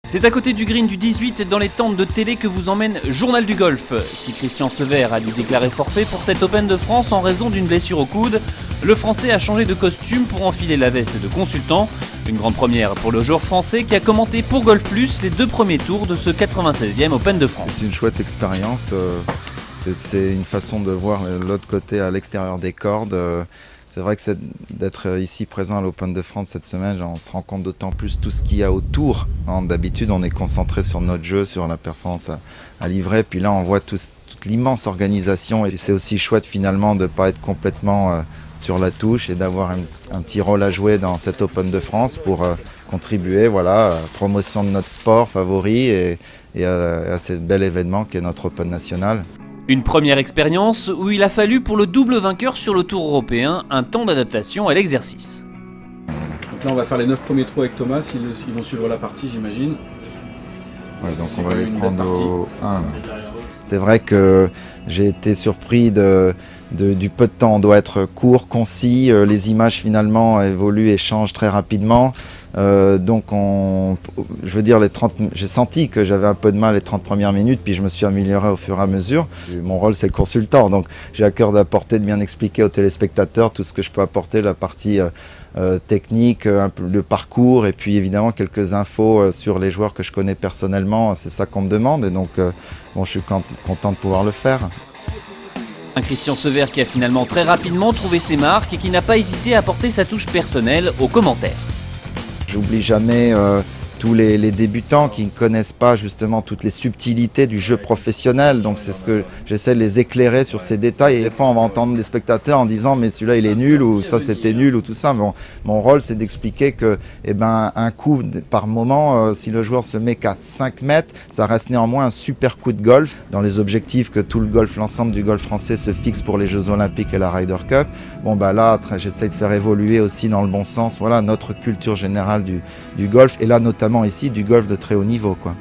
C'est à côté du green du 18 dans les tentes de télé que vous emmène Journal du Golf. Si Christian Sever a dû déclarer forfait pour cet Open de France en raison d'une blessure au coude, le Français a changé de costume pour enfiler la veste de consultant. Une grande première pour le joueur français qui a commenté pour Golf Plus les 2 premiers tours de ce 96e Open de France. C'est une chouette expérience, c'est une façon de voir l'autre côté à l'extérieur des cordes. C'est vrai que d'être ici présent à l'Open de France cette semaine, on se rend compte d'autant plus tout ce qu'il y a autour. D'habitude, on est concentré sur notre jeu, sur la performance à livrer. Puis là, on voit toute l'immense organisation. Et c'est aussi chouette finalement de ne pas être complètement sur la touche et d'avoir un petit rôle à jouer dans cet Open de France pour contribuer à la promotion de notre sport favori et à ce bel événement qu'est notre Open national. Une première expérience où il a fallu pour le double vainqueur sur le Tour européen un temps d'adaptation à l'exercice. Donc là on va faire les 9 premiers trous avec Thomas, ils vont suivre la partie j'imagine. Ouais, donc on va les prendre au 1. C'est vrai que j'ai été surpris du peu de temps. On doit être court, concis, les images finalement évoluent et changent très rapidement. Donc j'ai senti que j'avais un peu de mal les 30 premières minutes, puis je me suis amélioré au fur et à mesure. Mon rôle c'est le consultant, donc j'ai à cœur d'apporter, de bien expliquer aux téléspectateurs tout ce que je peux apporter, la partie technique, le parcours et puis évidemment quelques infos sur les joueurs que je connais personnellement, c'est ça qu'on me demande et donc je suis content de pouvoir le faire. Un Christian Sever qui a finalement très rapidement trouvé ses marques et qui n'a pas hésité à apporter sa touche personnelle aux commentaires. J'oublie jamais tous les débutants qui ne connaissent pas justement toutes les subtilités du jeu professionnel. Donc c'est ce que j'essaie de les éclairer sur ces détails. Et des fois on va entendre des spectateurs en disant mais celui-là il est nul ou ça c'était nul ou tout ça. Bon, mon rôle c'est d'expliquer que un coup par moment, si le joueur se met qu'à 5 mètres, ça reste néanmoins un super coup de golf. Dans les objectifs que tout l'ensemble du golf français se fixe pour les Jeux Olympiques et la Ryder Cup, là j'essaie de faire évoluer aussi dans le bon sens notre culture générale du golf et là notamment ici du golf de très haut niveau, quoi.